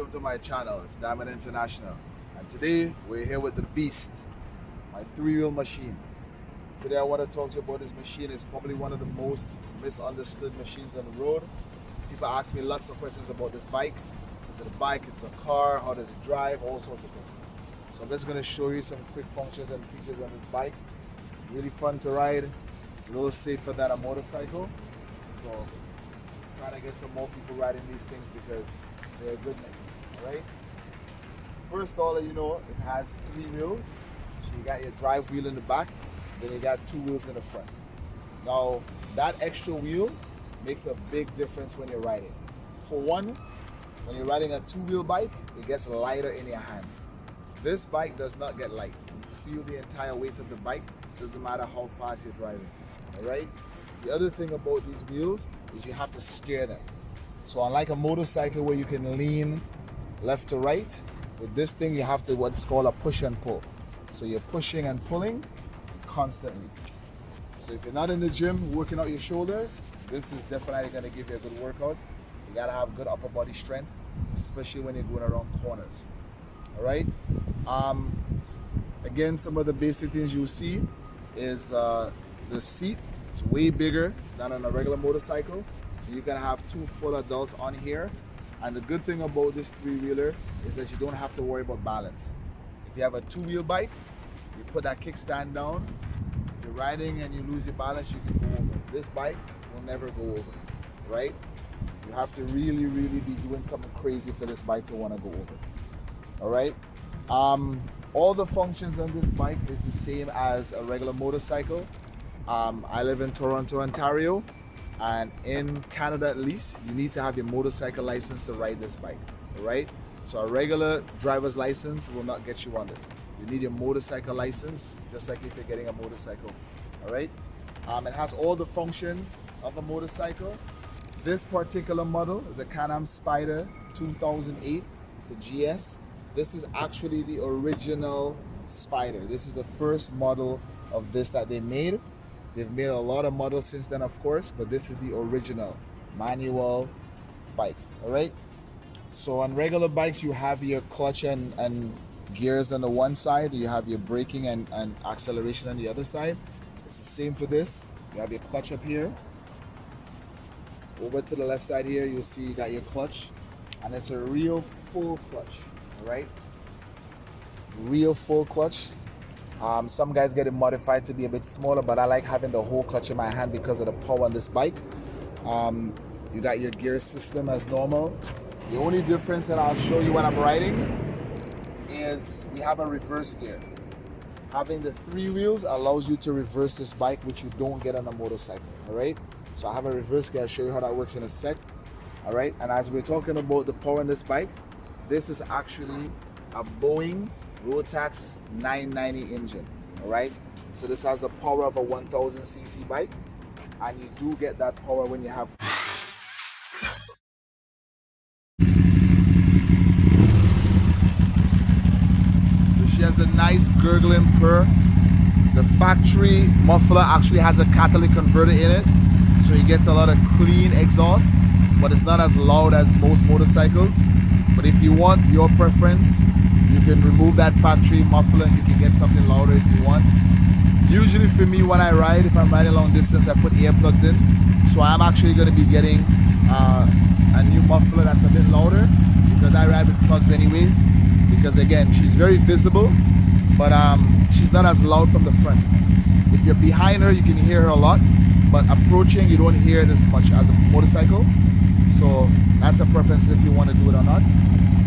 welcome to my channel. It's Diamond International, and today we're here with the Beast, my three-wheel machine. Today I want to talk to you about this machine. It's probably one of the most misunderstood machines on the road. People ask me lots of questions about this bike. Is it a bike? It's a car? How does it drive? All sorts of things. So I'm just going to show you some quick functions and features on this bike. Really fun to ride. It's a little safer than a motorcycle. So trying to get some more people riding these things because they're a good mix. Alright? First, all that you know, it has three wheels. So you got your drive wheel in the back, then you got two wheels in the front. Now that extra wheel makes a big difference when you're riding. For one, when you're riding a two-wheel bike, it gets lighter in your hands. This bike does not get light. You feel the entire weight of the bike, doesn't matter how fast you're driving. Alright? The other thing about these wheels is you have to steer them. So unlike a motorcycle where you can lean left to right, with this thing you have to what's called a push and pull. So you're pushing and pulling constantly. So if you're not in the gym working out your shoulders, this is definitely going to give you a good workout. You got to have good upper body strength, especially when you're going around corners. Alright? Again, some of the basic things you'll see is the seat. It's way bigger than on a regular motorcycle. So you can have two full adults on here. And the good thing about this three-wheeler is that you don't have to worry about balance. If you have a two-wheel bike, you put that kickstand down. If you're riding and you lose your balance, you can go over. This bike will never go over, right? You have to really be doing something crazy for this bike to want to go over. All right? All the functions on this bike is the same as a regular motorcycle. I live in Toronto, Ontario, and in Canada at least, you need to have your motorcycle license to ride this bike, all right? So a regular driver's license will not get you on this. You need your motorcycle license, just like if you're getting a motorcycle, all right? It has all the functions of a motorcycle. This particular model, the Can-Am Spyder 2008, it's a GS. This is actually the original Spyder. This is the first model of this that they made. They've made a lot of models since then, of course, but this is the original manual bike, all right? So on regular bikes, you have your clutch and gears on the one side. You have your braking and acceleration on the other side. It's the same for this. You have your clutch up here. Over to the left side here, you'll see you got your clutch, and it's a real full clutch, all right? Real full clutch. Some guys get it modified to be a bit smaller, but I like having the whole clutch in my hand because of the power on this bike. You got your gear system as normal. The only difference that I'll show you when I'm riding is we have a reverse gear. Having the three wheels allows you to reverse this bike, which you don't get on a motorcycle, all right? So I have a reverse gear. I'll show you how that works in a sec, all right? And as we're talking about the power on this bike, this is actually a Boeing Rotax 990 engine, all right? So this has the power of a 1000cc bike, and you do get that power when you have She has a nice gurgling purr. The factory muffler actually has a catalytic converter in it, so it gets a lot of clean exhaust, but it's not as loud as most motorcycles. But if you want your preference, you can remove that factory muffler and you can get something louder if you want. Usually for me, when I ride, if I'm riding long distance, I put earplugs in. So I'm actually going to be getting a new muffler that's a bit louder because I ride with plugs anyways. Because again, she's very visible, but she's not as loud from the front. If you're behind her, you can hear her a lot, but approaching, you don't hear it as much as a motorcycle. So that's a preference if you want to do it or not.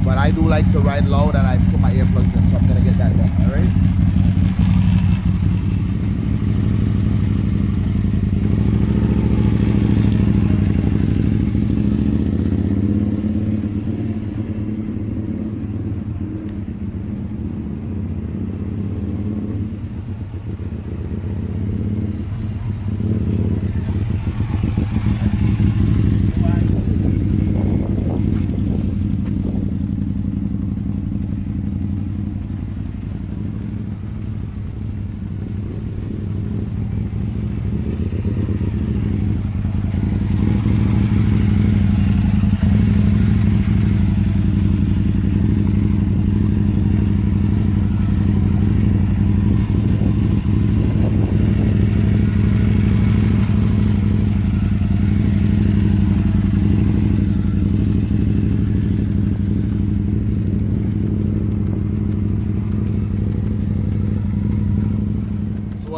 But I do like to ride loud and I put my earplugs in, so I'm gonna get that done, all right?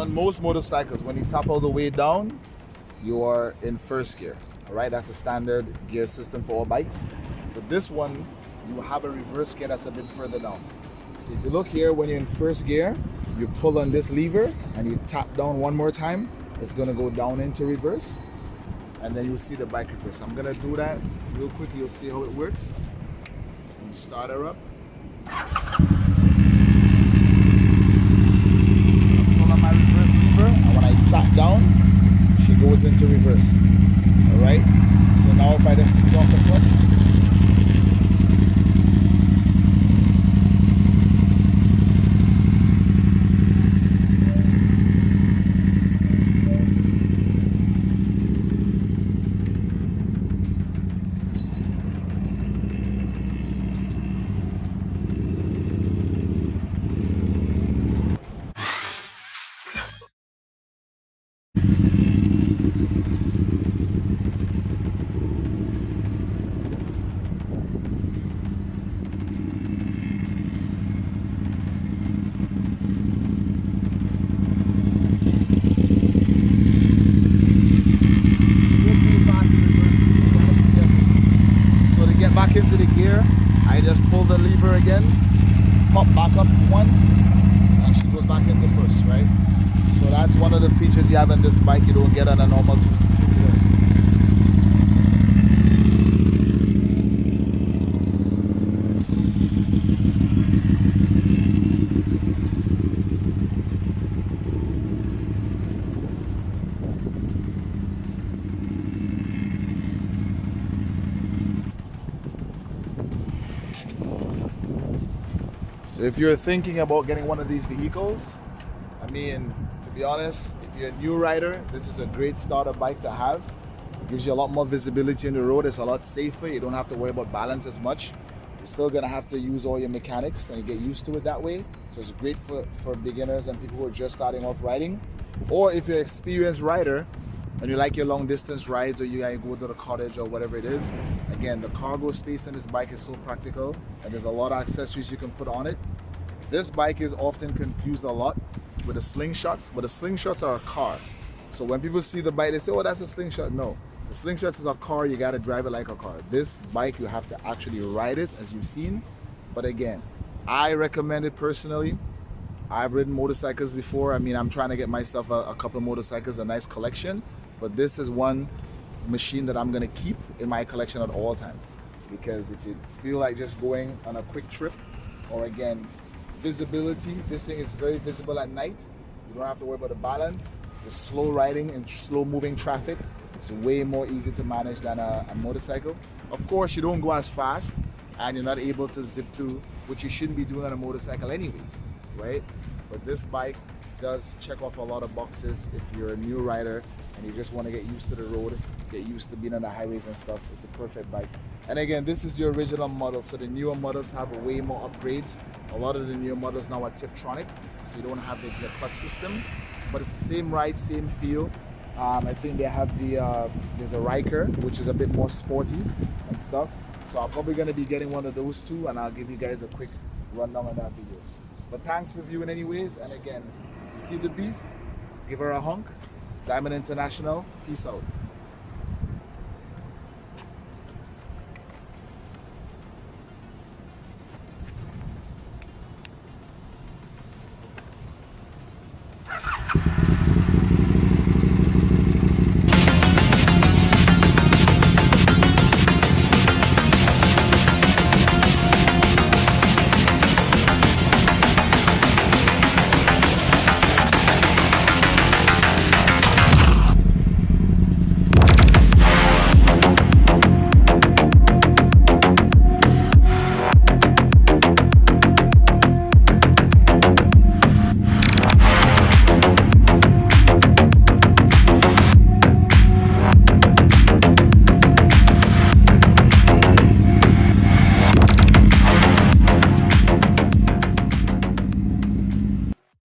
on most motorcycles, when you tap all the way down, you are in first gear. All right, that's a standard gear system for all bikes. But this one, you have a reverse gear that's a bit further down. So if you look here, when you're in first gear, you pull on this lever and you tap down one more time, it's gonna go down into reverse. And then you'll see the bike reverse. I'm gonna do that real quick, you'll see how it works. So you start her up. Pull on my reverse lever, and when I tap down, she goes into reverse. All right, so now if I just put off the clutch, back into the gear, I just pull the lever again, pop back up one, and she goes back into first, right? So that's one of the features you have in this bike you don't get on a normal two-wheeler. So if you're thinking about getting one of these vehicles, I mean, to be honest, if you're a new rider, this is a great starter bike to have. It gives you a lot more visibility on the road. It's a lot safer. You don't have to worry about balance as much. You're still gonna have to use all your mechanics and you get used to it that way. So it's great for beginners and people who are just starting off riding. Or if you're an experienced rider and you like your long distance rides, or you gotta go to the cottage or whatever it is, again, the cargo space in this bike is so practical and there's a lot of accessories you can put on it. This bike is often confused a lot with the slingshots, but the slingshots are a car. So when people see the bike, they say, oh, that's a slingshot. No, the slingshots is a car, you gotta drive it like a car. This bike, you have to actually ride it, as you've seen. But again, I recommend it personally. I've ridden motorcycles before. I mean, I'm trying to get myself a couple of motorcycles, a nice collection, but this is one machine that I'm gonna keep in my collection at all times. Because if you feel like just going on a quick trip, or again, visibility, this thing is very visible at night. You don't have to worry about the balance. The slow riding and slow moving traffic, it's way more easy to manage than a motorcycle. Of course, you don't go as fast and you're not able to zip through, which you shouldn't be doing on a motorcycle anyways, right? But this bike does check off a lot of boxes if you're a new rider and you just want to get used to the road, get used to being on the highways and stuff. It's a perfect bike. And again, this is the original model, so the newer models have way more upgrades. A lot of the newer models now are Tiptronic, so you don't have the clutch system, but it's the same ride, same feel. I think they have there's a Riker, which is a bit more sporty and stuff. So I'm probably gonna be getting one of those too, and I'll give you guys a quick rundown on that video. But thanks for viewing anyways, and again, if you see the beast, give her a honk. Diamond International, peace out.